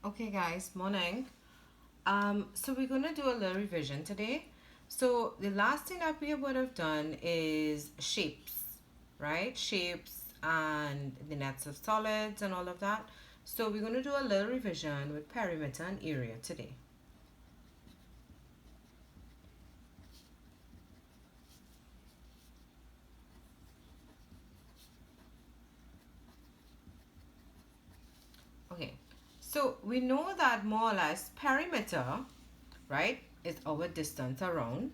Okay, guys, morning. So we're gonna do a little revision today. So the last thing that we would have done is shapes, right? Shapes and the nets of solids and all of that. So we're gonna do a little revision with perimeter and area today. Okay. So we know that more or less perimeter, right, is our distance around,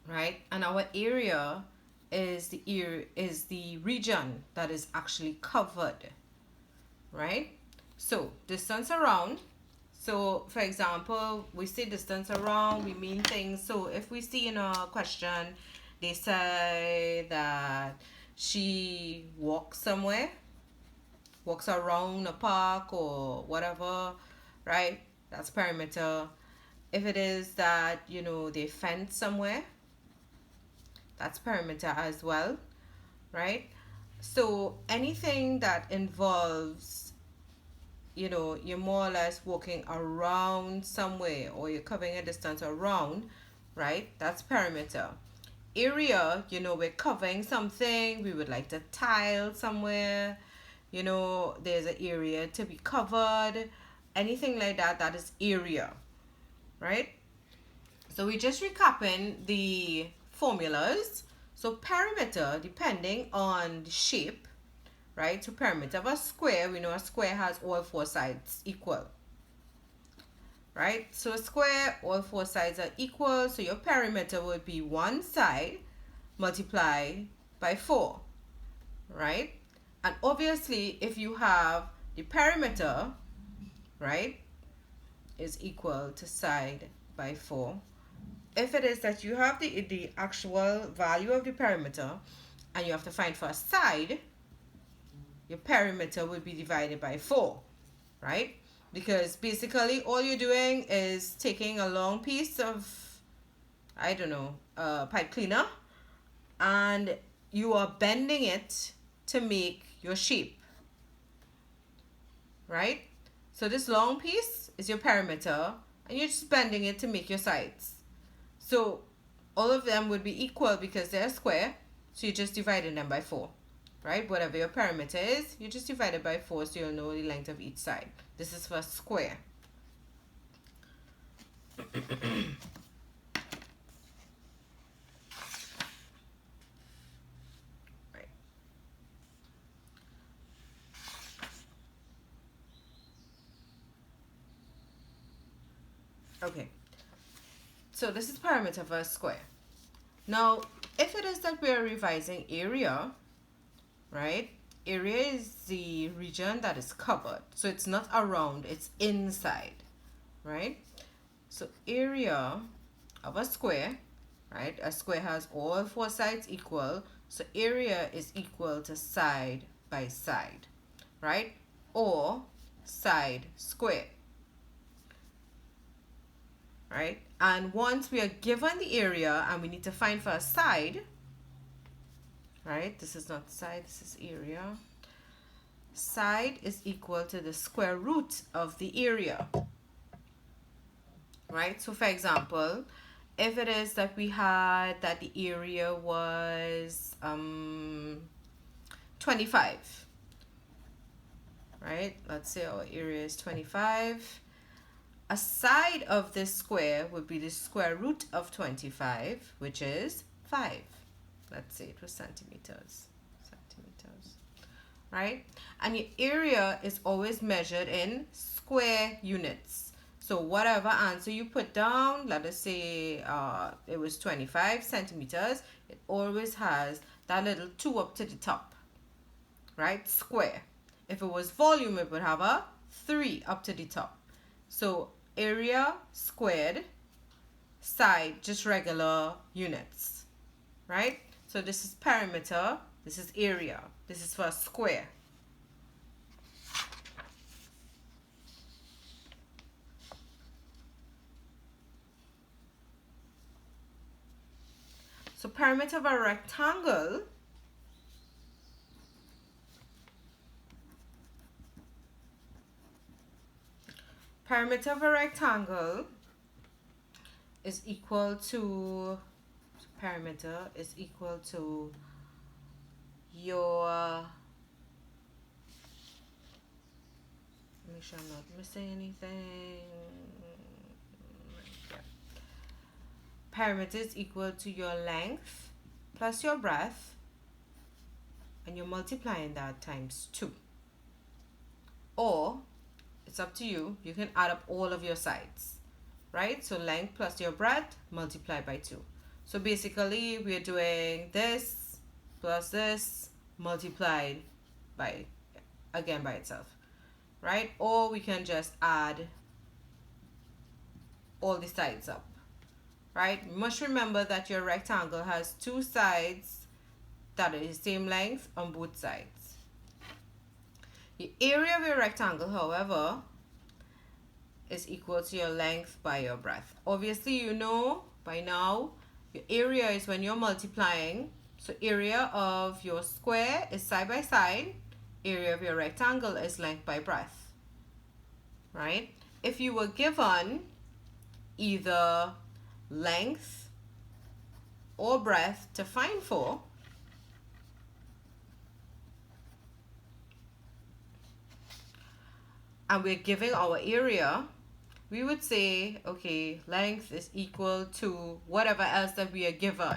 right? And our area is the region that is actually covered, right? So distance around. So for example, we say distance around, we mean things. So if we see in a question, they say that she walks somewhere, walks around a park or whatever, right? That's perimeter. If it is that, they fence somewhere, that's perimeter as well, right? So anything that involves, you're more or less walking around somewhere or you're covering a distance around, right? That's perimeter. Area, we're covering something, we would like to tile somewhere, there's an area to be covered, anything like that, that is area, right? So we're just recapping the formulas. So perimeter, depending on the shape, right? So perimeter of a square, we know a square has all four sides equal, right? So a square, all four sides are equal. So your perimeter would be one side multiplied by 4, right? And obviously, if you have the perimeter, right, is equal to side by 4. If it is that you have the actual value of the perimeter and you have to find for a side, your perimeter would be divided by 4, right? Because basically all you're doing is taking a long piece of, I don't know, pipe cleaner, and you are bending it to make your shape, right? So this long piece is your perimeter, and you're just bending it to make your sides. So all of them would be equal because they're square, so you're just dividing them by 4, right? Whatever your perimeter is, you just divide it by 4 so you'll know the length of each side. This is for square. Right. Okay. So this is perimeter for a square. Now, if it is that we're revising area, right? Area is the region that is covered. So it's not around, it's inside, right? So area of a square, right? A square has all four sides equal. So area is equal to side by side, right? Or side square, right? And once we are given the area and we need to find for a side, right? This is not side, this is area. Side is equal to the square root of the area, right? So for example, if it is that we had that the area was 25, right? Let's say our area is 25. A side of this square would be the square root of 25, which is 5. Let's say it was centimeters. Right? And your area is always measured in square units. So whatever answer you put down, let us say it was 25 centimeters, it always has that little 2 up to the top, right? Square. If it was volume, it would have a 3 up to the top. So area squared, side just regular units, right? So this is perimeter, this is area, this is for a square. So perimeter of a rectangle is equal to, perimeter is equal to your, make sure I'm not missing anything. Yeah. Perimeter is equal to your length plus your breadth, and you're multiplying that times 2. Or, it's up to you, you can add up all of your sides, right? So length plus your breadth multiplied by 2. So basically we're doing this plus this multiplied by, again, by itself, right? Or we can just add all the sides up, right? You must remember that your rectangle has 2 sides that are the same length on both sides. The area of your rectangle, however, is equal to your length by your breadth. Obviously, you know by now, your area is when you're multiplying. So area of your square is side by side. Area of your rectangle is length by breadth, right? If you were given either length or breadth to find for, and we're giving our area, we would say, okay, length is equal to whatever else that we are given,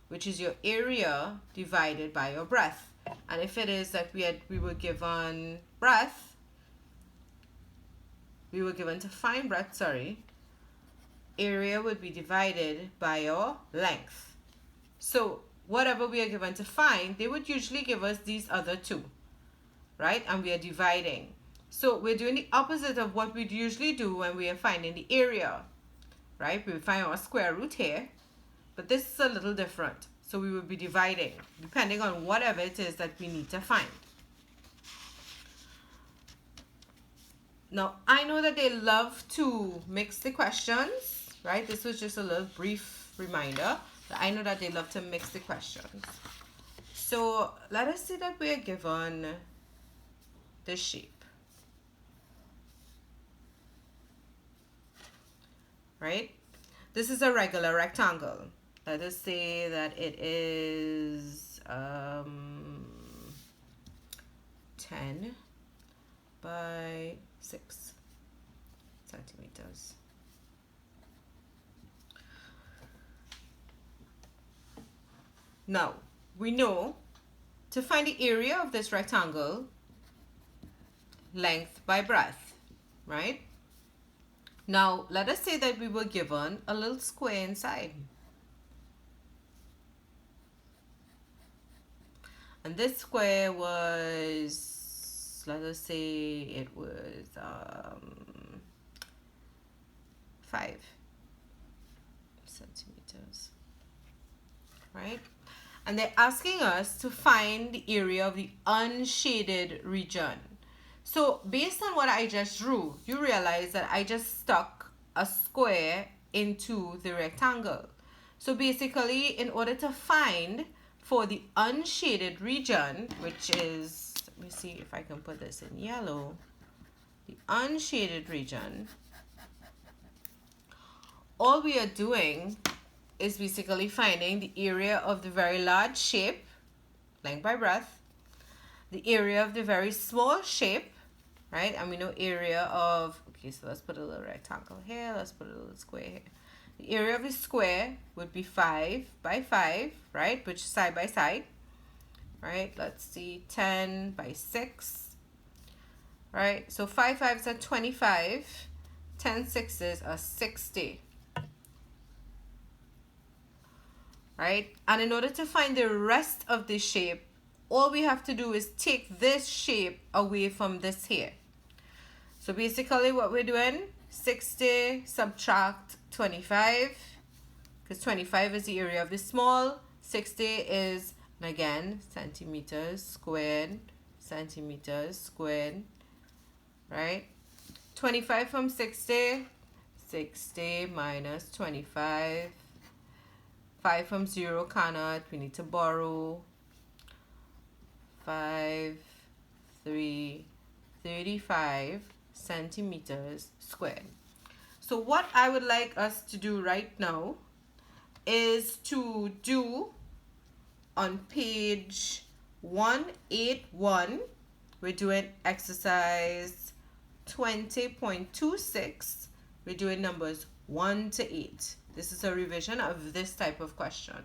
which is your area divided by your breadth. And if it is that we were given breadth, we were given to find breadth, sorry, area would be divided by your length. So whatever we are given to find, they would usually give us these other two, right? And we are dividing. So we're doing the opposite of what we'd usually do when we are finding the area, right? We would find our square root here, but this is a little different. So we would be dividing depending on whatever it is that we need to find. Now, I know that they love to mix the questions, right? This was just a little brief reminder. I know that they love to mix the questions. So let us say that we are given this shape, right? This is a regular rectangle. Let us say that it is 10 by 6 centimeters. Now, we know to find the area of this rectangle, length by breadth, right? Now, let us say that we were given a little square inside. And this square was, let us say it was 5 centimeters, right? And they're asking us to find the area of the unshaded region. So based on what I just drew, you realize that I just stuck a square into the rectangle. So basically, in order to find for the unshaded region, which is, let me see if I can put this in yellow, the unshaded region, all we are doing is basically finding the area of the very large shape, length by breadth, the area of the very small shape, right? And we know area of, okay, so let's put a little rectangle here, let's put a little square here. The area of the square would be 5 by 5, right? Which is side by side, right? Let's see, 10 by 6, right? So 5 5s are 25, 10 6s are 60, right? And in order to find the rest of the shape, all we have to do is take this shape away from this here. So basically what we're doing, 60 subtract 25, because 25 is the area of the small, 60 is, again, centimeters squared, right? 25 from 60, 60 minus 25, 5 from 0 cannot. We need to borrow 5, 3, 35 centimeters squared. So what I would like us to do right now is to do on page 181, we're doing exercise 20.26. We're doing numbers 1 to 8. This is a revision of this type of question.